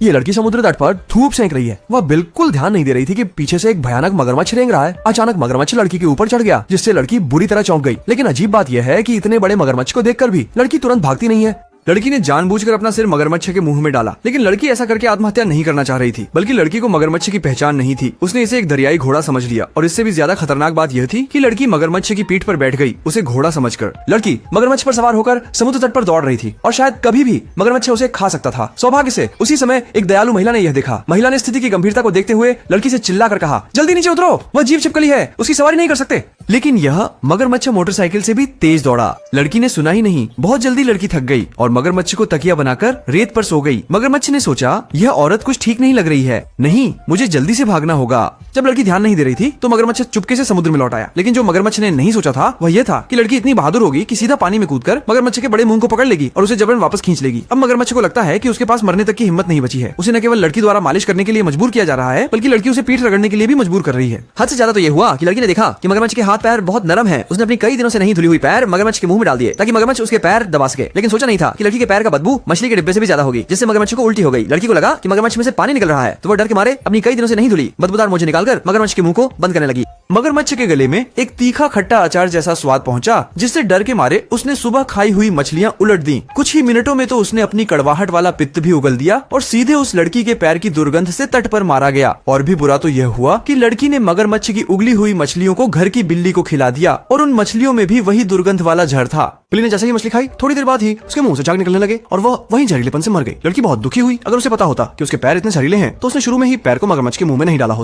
ये लड़की समुद्र तट पर धूप सेंक रही है। वह बिल्कुल ध्यान नहीं दे रही थी कि पीछे से एक भयानक मगरमच्छ रेंग रहा है। अचानक मगरमच्छ लड़की के ऊपर चढ़ गया, जिससे लड़की बुरी तरह चौंक गई। लेकिन अजीब बात यह है कि इतने बड़े मगरमच्छ को देखकर भी लड़की तुरंत भागती नहीं है। लड़की ने जानबूझकर अपना सिर मगरमच्छ के मुंह में डाला, लेकिन लड़की ऐसा करके आत्महत्या नहीं करना चाह रही थी, बल्कि लड़की को मगरमच्छ की पहचान नहीं थी। उसने इसे एक दरियाई घोड़ा समझ लिया, और इससे भी ज्यादा खतरनाक बात यह थी कि लड़की मगरमच्छ की पीठ पर बैठ गई, उसे घोड़ा समझकर। लड़की मगरमच्छ पर सवार होकर समुद्र तट पर दौड़ रही थी, और शायद कभी भी मगरमच्छ उसे खा सकता था। सौभाग्य से उसी समय एक दयालु महिला ने यह देखा। महिला ने स्थिति की गंभीरता को देखते हुए लड़की से चिल्लाकर कहा, जल्दी नीचे उतरो, वह जीव छिपकली है, उसकी सवारी नहीं कर सकते। लेकिन यह मगरमच्छ मोटरसाइकिल से भी तेज दौड़ा। लड़की ने सुना ही नहीं। बहुत जल्दी लड़की थक गई और मगरमच्छ को तकिया बनाकर रेत पर सो गई। मगरमच्छ ने सोचा, यह औरत कुछ ठीक नहीं लग रही है, नहीं, मुझे जल्दी से भागना होगा। जब लड़की ध्यान नहीं दे रही थी तो मगरमच्छ चुपके से समुद्र में लौट आया। लेकिन जो मगरमच्छ ने नहीं सोचा था वह यह था कि लड़की इतनी बहादुर होगी कि सीधा पानी में कूदकर मगरमच्छ के बड़े मुंह को पकड़ लेगी और उसे जबरन वापस खींच लेगी। अब मगरमच्छ को लगता है कि उसके पास मरने तक की हिम्मत नहीं बची है। उसे न केवल लड़की द्वारा मालिश करने के लिए मजबूर किया जा रहा है, बल्कि लड़की उसे पीठ रगड़ने के लिए भी मजबूर कर रही है। हद से ज्यादा तो यह हुआ कि लड़की ने देखा कि मगरमच्छ के हाथ पैर बहुत नरम है। उसने अपनी कई दिनों से नहीं धुली हुई पैर मगरमच्छ के मुंह में डाल दिए ताकि मगरमच्छ उसके पैर दबा सके। लेकिन सोचा नहीं था कि लड़की के पैर का बदबू मछली के डिब्बे से भी ज्यादा होगी, जिससे मगरमच्छ को उल्टी हो गई। लड़की को लगा कि मगरमच्छ में से पानी निकल रहा है, तो वो डर के मारे अपनी कई दिनों से नहीं धुली बदबूदार मोजे निकालकर मगरमच्छ के मुंह को बंद करने लगी। मगरमच्छ के गले में एक तीखा खट्टा अचार जैसा स्वाद पहुंचा, जिससे डर के मारे उसने सुबह खाई हुई मछलियां उलट दी। कुछ ही मिनटों में तो उसने अपनी कड़वाहट वाला पित्त भी उगल दिया और सीधे उस लड़की के पैर की दुर्गंध से तट पर मारा गया। और भी बुरा तो यह हुआ कि लड़की ने मगरमच्छ की उगली हुई मछलियों को घर की बिल्ली को खिला दिया, और उन मछलियों में भी वही दुर्गंध वाला जहर था। बिल्ली ने जैसे ही मछली खाई, थोड़ी देर बाद ही उसके मुंह से झाग निकलने लगे और वह वहीं जहरीलेपन से मर गई। लड़की बहुत दुखी हुई। अगर उसे पता होता कि उसके पैर इतने जहरीले हैं तो उसने शुरू में ही पैर को मगरमच्छ के मुंह में नहीं डाला होता।